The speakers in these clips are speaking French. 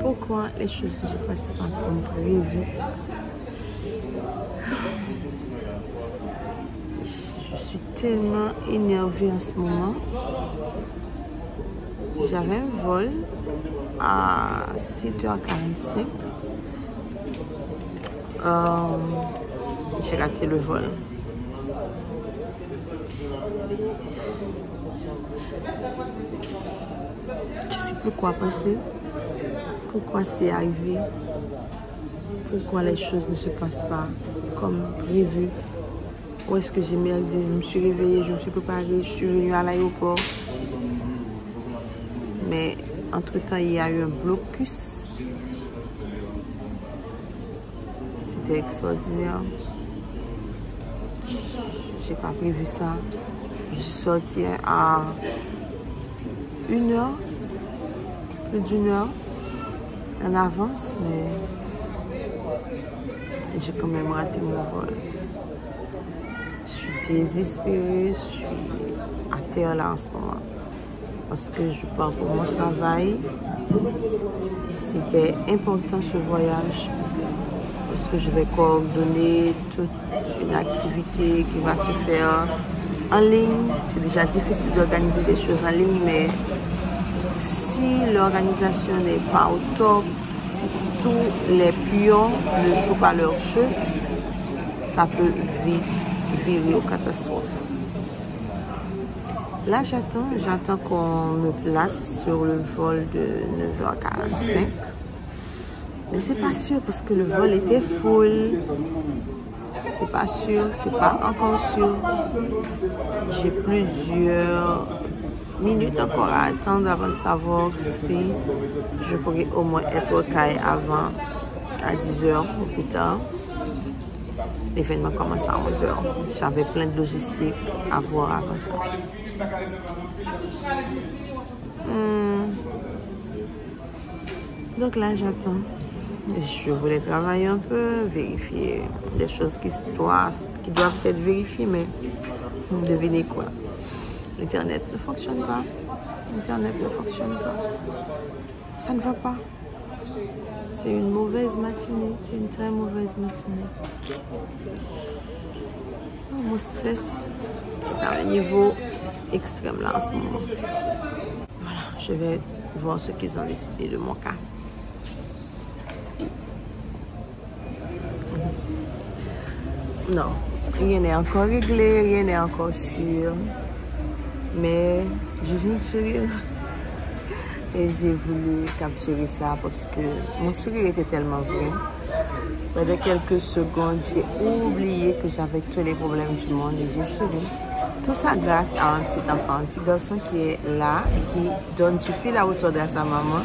Pourquoi les choses ne se passent pas comme prévu? Je suis tellement énervée en ce moment. J'avais un vol à 7h45. J'ai raté le vol. Je ne sais plus quoi penser. Pourquoi c'est arrivé? Pourquoi les choses ne se passent pas comme prévu? Où est-ce que j'ai merdé? Je me suis réveillée, je me suis préparée, je suis venue à l'aéroport. Mais entre-temps, il y a eu un blocus. C'était extraordinaire. J'ai pas prévu ça. Je suis sortie à 1h, plus d'1 heure en avance, mais j'ai quand même raté mon vol. Je suis désespérée, je suis à terre là en ce moment. Parce que je pars pour mon travail. C'était important ce voyage. Parce que je vais coordonner toute une activité qui va se faire en ligne. C'est déjà difficile d'organiser des choses en ligne, mais si l'organisation n'est pas au top, si tous les pions ne jouent pas leur jeu, ça peut vite virer aux catastrophes. Là, j'attends qu'on me place sur le vol de 9h45. Mais c'est pas sûr parce que le vol était full. C'est pas sûr, c'est pas encore sûr. J'ai plusieurs minutes encore à attendre avant de savoir si je pourrais au moins être au CAI avant à 10h ou plus tard. L'événement commence à 11h. J'avais plein de logistique à voir avant ça. Donc là, j'attends. Je voulais travailler un peu, vérifier des choses qui doivent être vérifiées, mais devinez quoi? Internet ne fonctionne pas. Internet ne fonctionne pas. Ça ne va pas. C'est une mauvaise matinée. C'est une très mauvaise matinée. Mon stress est à un niveau extrême là en ce moment. Voilà, je vais voir ce qu'ils ont décidé de mon cas. Non, rien n'est encore réglé, rien n'est encore sûr. Mais je viens de sourire. Et j'ai voulu capturer ça parce que mon sourire était tellement vrai. Pendant quelques secondes, j'ai oublié que j'avais tous les problèmes du monde et j'ai souri. Tout ça grâce à un petit enfant, un petit garçon qui est là et qui donne du fil à retordre à sa maman.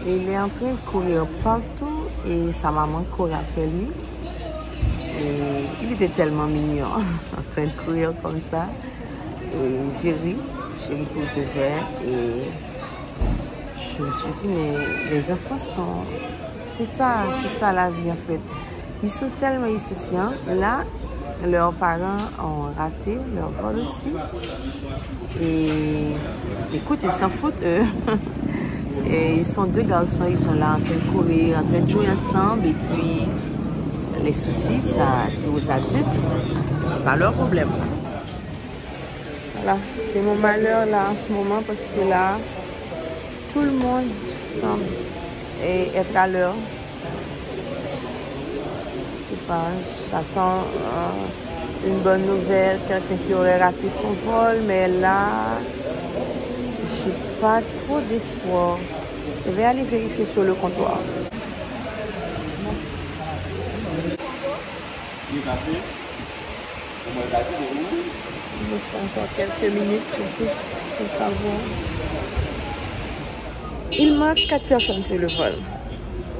Et il est en train de courir partout et sa maman court après lui. Et il était tellement mignon en train de courir comme ça. Et j'ai ri pour de vrai. Et je me suis dit, mais les enfants sont... C'est ça la vie en fait. Ils sont tellement insouciants. Là, leurs parents ont raté leur vol aussi. Et écoute, ils s'en foutent eux. Et ils sont deux garçons, ils sont là en train de courir, en train de jouer ensemble. Et puis, les soucis, ça, c'est aux adultes. C'est pas leur problème. Voilà, c'est mon malheur là en ce moment parce que là, tout le monde semble être à l'heure. Je sais pas, j'attends une bonne nouvelle, quelqu'un qui aurait raté son vol, mais là, j'ai pas trop d'espoir. Je vais aller vérifier sur le comptoir. Il me faut encore quelques minutes pour savoir. Il manque 4 personnes sur le vol.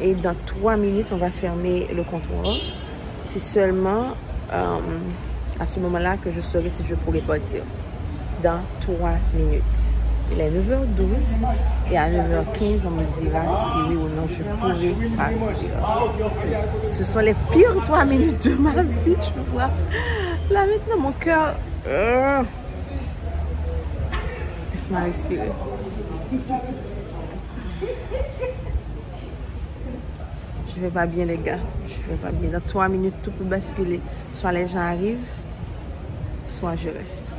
Et dans 3 minutes, on va fermer le comptoir. C'est seulement à ce moment-là que je saurai si je pourrais partir. Dans 3 minutes. Il est 9h12 et à 9h15, on me dira si oui ou non je pourrai partir. Ce sont les pires 3 minutes de ma vie, tu vois. Là maintenant, mon cœur... Laisse-moi respirer. Je vais pas bien, les gars. Je vais pas bien. Dans 3 minutes, tout peut basculer. Soit les gens arrivent, soit je reste.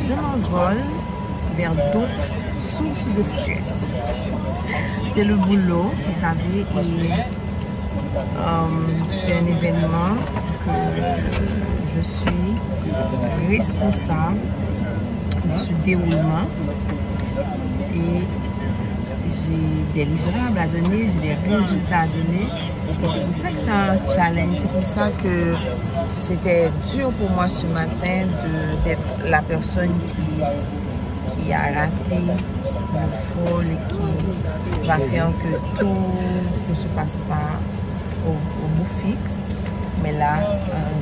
Je m'envole vers d'autres sources de stress. C'est le boulot, vous savez, et c'est un événement que je suis responsable du déroulement et j'ai des livrables à donner, j'ai des résultats à donner. Et c'est pour ça que c'est un challenge, c'est pour ça que c'était dur pour moi ce matin d'être la personne qui a raté le vol et qui va faire que tout ne se passe pas au bout fixe. Mais là,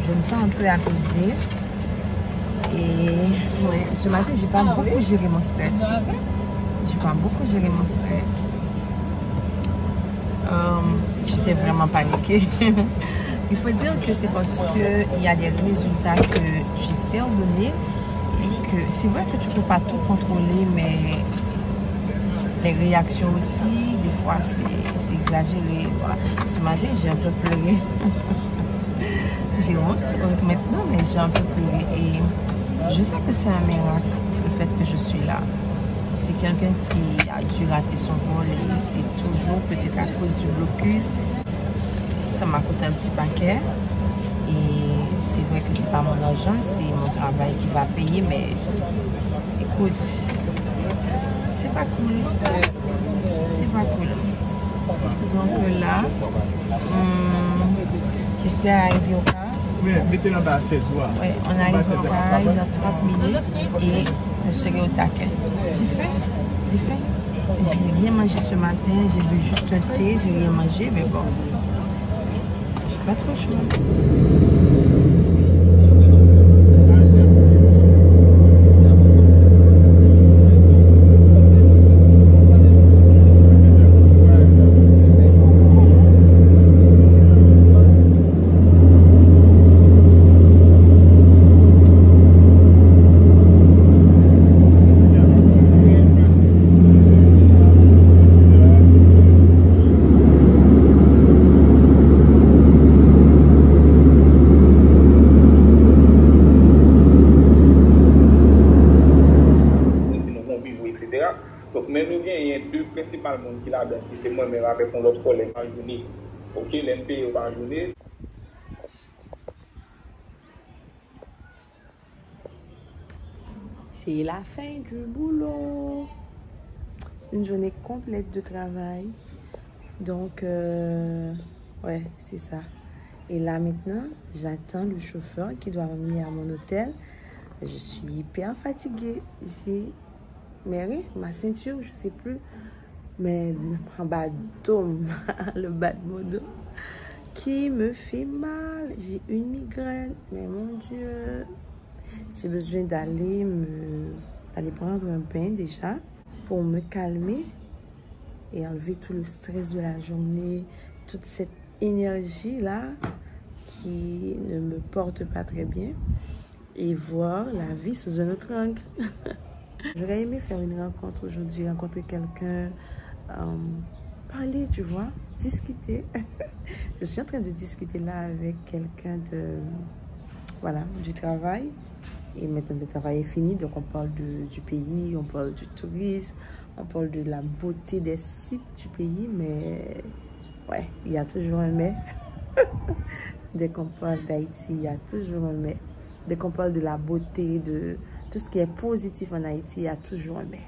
je me sens un peu apaisée. Et ouais, ce matin, j'ai pas beaucoup géré mon stress. J'ai pas beaucoup géré mon stress. J'étais vraiment paniquée. Il faut dire que c'est parce qu'il y a des résultats que j'espère donner et que c'est vrai que tu ne peux pas tout contrôler, mais les réactions aussi, des fois c'est exagéré. Voilà. Ce matin, j'ai un peu pleuré. J'ai honte maintenant, mais j'ai un peu pleuré. Et je sais que c'est un miracle, le fait que je suis là. C'est quelqu'un qui a dû rater son vol et c'est toujours peut-être à cause du blocus. Ça m'a coûté un petit paquet et c'est vrai que c'est pas mon argent, c'est mon travail qui va payer, mais écoute, c'est pas cool. C'est pas cool. Donc là, j'espère arriver au cas. Ouais, on arrive au cas dans 30 minutes et je serai au taquet. J'ai fait. J'ai rien mangé ce matin, j'ai bu juste un thé, j'ai rien mangé, mais bon. Pas trop chaud. Donc, mais nous, il y a deux principales monde qui là-dedans, qui c'est moi-même avec mon autre collègue par journée. Ok, l'NPO par journée. C'est la fin du boulot. Une journée complète de travail. Donc, ouais, c'est ça. Et là, maintenant, j'attends le chauffeur qui doit revenir à mon hôtel. Je suis hyper fatiguée. J'ai ma ceinture, je sais plus, mais en bas le bas de mon dos qui me fait mal. J'ai une migraine, mais mon Dieu, j'ai besoin d'aller prendre un bain déjà pour me calmer et enlever tout le stress de la journée, toute cette énergie là qui ne me porte pas très bien et voir la vie sous un autre angle. J'aurais aimé faire une rencontre aujourd'hui, rencontrer quelqu'un, parler, tu vois, discuter. Je suis en train de discuter là avec quelqu'un du travail. Et maintenant, le travail est fini, donc on parle du pays, on parle du tourisme, on parle de la beauté des sites du pays, mais ouais, il y a toujours un mais. Dès qu'on parle d'Haïti, il y a toujours un mais. Dès qu'on parle de la beauté, de tout ce qui est positif en Haïti, il y a toujours un mais.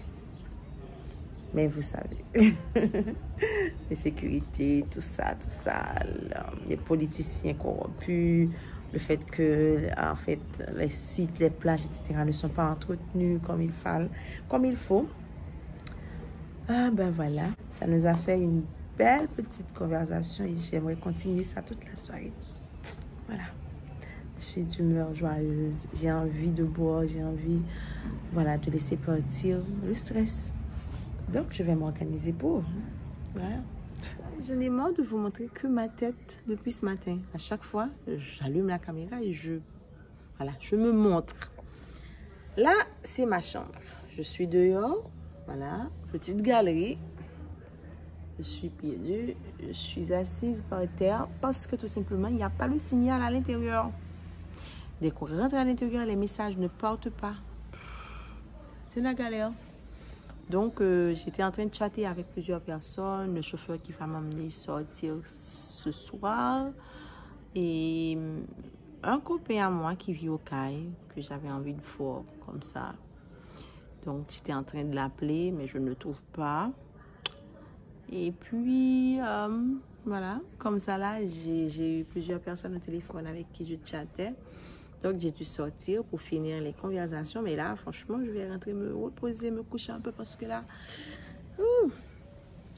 Mais vous savez, les sécurités, tout ça, les politiciens corrompus, le fait que, en fait, les sites, les plages, etc. ne sont pas entretenus comme il faut. Ah ben voilà, ça nous a fait une belle petite conversation et j'aimerais continuer ça toute la soirée. Voilà, je suis d'humeur joyeuse, j'ai envie de boire, j'ai envie, voilà, de laisser partir le stress. Donc je vais m'organiser pour. Voilà. Je n'ai marre de vous montrer que ma tête depuis ce matin. À chaque fois, j'allume la caméra et je me montre. Là, c'est ma chambre. Je suis dehors. Voilà, petite galerie. Je suis pieds nus. Je suis assise par terre parce que tout simplement, il n'y a pas le signal à l'intérieur. Dès qu'on rentre à l'intérieur, les messages ne partent pas. C'est la galère. Donc, j'étais en train de chatter avec plusieurs personnes. Le chauffeur qui va m'emmener sortir ce soir. Et un copain à moi qui vit au Caille, que j'avais envie de voir comme ça. Donc, j'étais en train de l'appeler, mais je ne le trouve pas. Et puis, voilà, comme ça là, j'ai eu plusieurs personnes au téléphone avec qui je chattais. Donc, j'ai dû sortir pour finir les conversations. Mais là, franchement, je vais rentrer me reposer, me coucher un peu parce que là,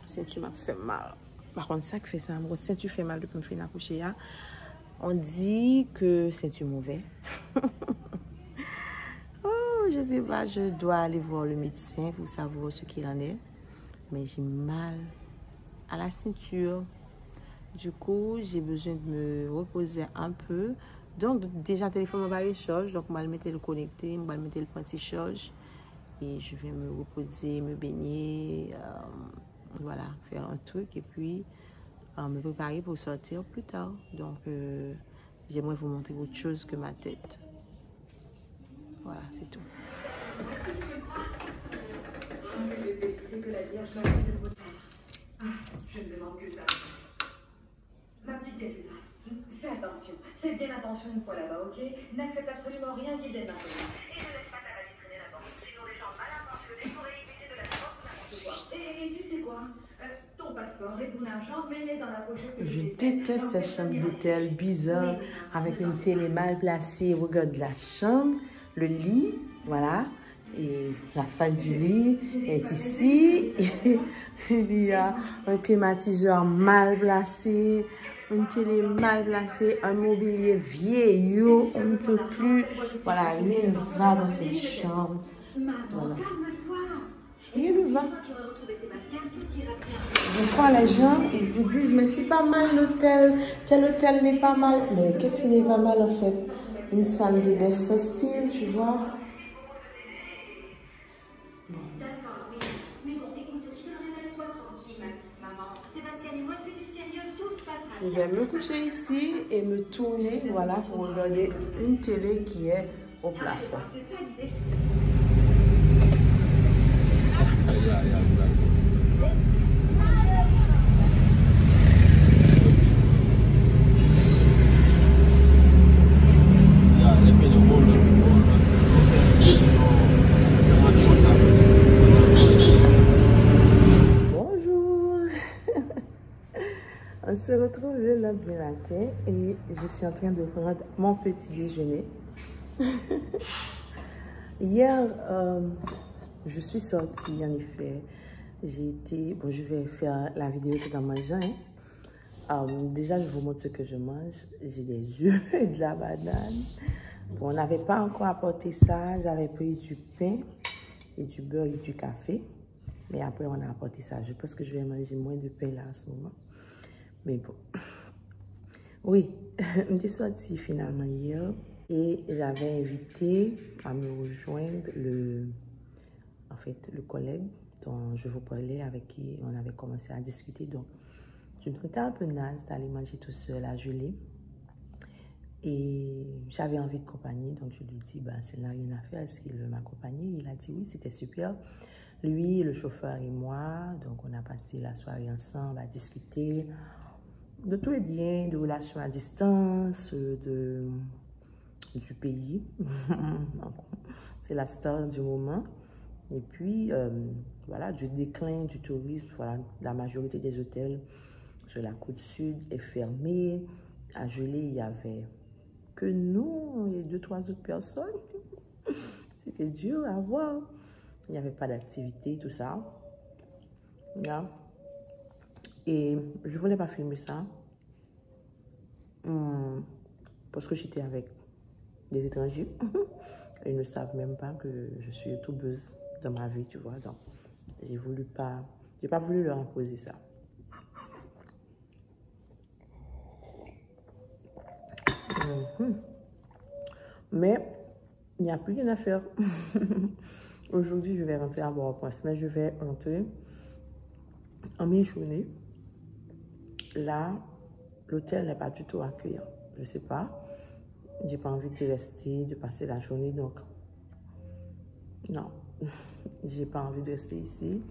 ceinture m'a fait mal. Par contre, ça qui fait ça, mon ceinture fait mal depuis que je me fais accoucher. Hein. On dit que ceinture mauvais. Je sais pas, je dois aller voir le médecin pour savoir ce qu'il en est. Mais j'ai mal à la ceinture. Du coup, j'ai besoin de me reposer un peu. Donc, déjà, le téléphone va recharge. Donc, on va le mettre le connecter, on va le mettre le anti-charge. Et je vais me reposer, me baigner. Voilà, faire un truc. Et puis, me préparer pour sortir plus tard. Donc, j'aimerais vous montrer autre chose que ma tête. Voilà, c'est tout. C'est que la Vierge m'a dit de votre frère. Je ne demande que ça. Ma petite Gertrude, fais attention. Fais bien attention une fois là-bas, ok? N'accepte absolument rien qui vienne d'inconnu. Et ne laisse pas ta valise traîner là-bas. Sinon, les gens mal intentionnés pourraient éviter de la porte ou n'importe quoi. Et tu sais quoi? Ton passeport et ton argent, mets-les dans la pochette que je déteste cette chambre d'hôtel bizarre avec une télé mal placée. Regarde la chambre, le lit, voilà. Et la face du lit est ici. Il y a un climatiseur mal placé, une télé mal placée, un mobilier vieillot, on ne peut plus. Voilà, rien ne va dans cette chambre. Voilà. Rien ne va. Je crois les gens, ils vous disent, mais c'est pas mal l'hôtel, tel hôtel n'est pas mal. Mais qu'est-ce qui n'est pas mal en fait? Une salle de bain sans style, tu vois. Je vais me coucher ici et me tourner, voilà, pour regarder une télé qui est au plafond. On se retrouve le lundi matin et je suis en train de prendre mon petit déjeuner. Hier, je suis sortie, en effet. J'ai été... Bon, je vais faire la vidéo tout en mangeant. Hein. Déjà, je vous montre ce que je mange. J'ai des œufs et de la banane. Bon, on n'avait pas encore apporté ça. J'avais pris du pain et du beurre et du café. Mais après, on a apporté ça. Je pense que je vais manger moins de pain là en ce moment. Mais bon, oui, on est sorti finalement hier et j'avais invité à me rejoindre le collègue dont je vous parlais, avec qui on avait commencé à discuter. Donc, je me sentais un peu naze d'aller manger tout seul à Gelée. Et j'avais envie de compagnie, donc je lui ai dit, ben, ça n'a rien à faire, est-ce qu'il veut m'accompagner? Il a dit oui, c'était super. Lui, le chauffeur et moi, donc on a passé la soirée ensemble à discuter de tout et bien, de relations à distance, du pays. C'est la star du moment. Et puis, voilà, du déclin du tourisme. Voilà, la majorité des hôtels sur la côte sud est fermée. À Gelée, il y avait que nous et 2-3 autres personnes. C'était dur à voir. Il n'y avait pas d'activité, tout ça. Là. Et je ne voulais pas filmer ça. Parce que j'étais avec des étrangers. Ils ne savent même pas que je suis youtubeuse dans ma vie, tu vois. Donc, j'ai pas voulu leur imposer ça. Mais il n'y a plus rien à faire. Aujourd'hui, je vais rentrer à Port-au-Prince, mais je vais rentrer en mi-journée. Là, l'hôtel n'est pas du tout accueillant. Je ne sais pas. J'ai pas envie de rester, de passer la journée, donc non. J'ai pas envie de rester ici.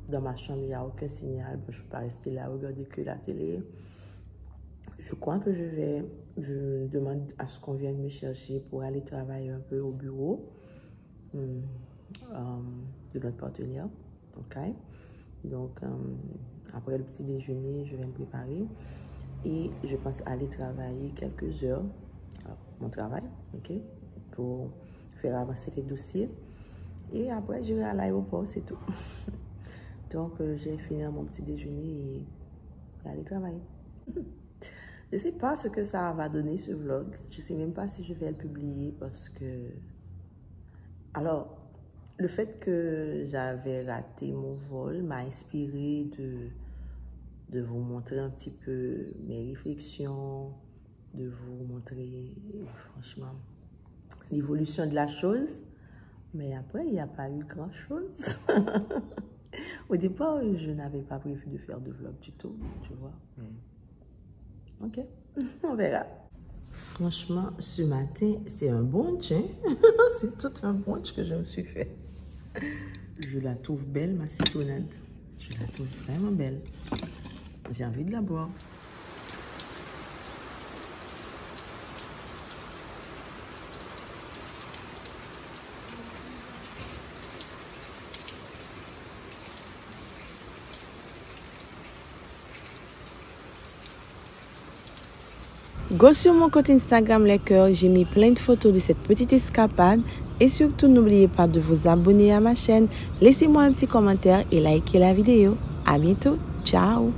Dans ma chambre, il n'y a aucun signal. Je ne peux pas rester là, regarder que la télé. Je crois que je demande à ce qu'on vienne me chercher pour aller travailler un peu au bureau de notre partenaire. Okay? Donc, après le petit déjeuner, je vais me préparer et je pense aller travailler quelques heures à mon travail, ok, pour faire avancer les dossiers. Et après, j'irai à l'aéroport, c'est tout. Donc, je vais finir mon petit déjeuner et aller travailler. Je ne sais pas ce que ça va donner, ce vlog. Je ne sais même pas si je vais le publier parce que... Alors, le fait que j'avais raté mon vol m'a inspiré de vous montrer un petit peu mes réflexions, de vous montrer, franchement, l'évolution de la chose. Mais après, il n'y a pas eu grand-chose. Au départ, je n'avais pas prévu de faire de vlog du tout, tu vois. Mais... ok, on verra. Franchement, ce matin, c'est un brunch, hein? C'est tout un brunch que je me suis fait. Je la trouve belle, ma citronnade. Je la trouve vraiment belle. J'ai envie de la boire. Go sur mon compte Instagram les cœurs, j'ai mis plein de photos de cette petite escapade et surtout n'oubliez pas de vous abonner à ma chaîne, laissez-moi un petit commentaire et likez la vidéo. À bientôt, ciao.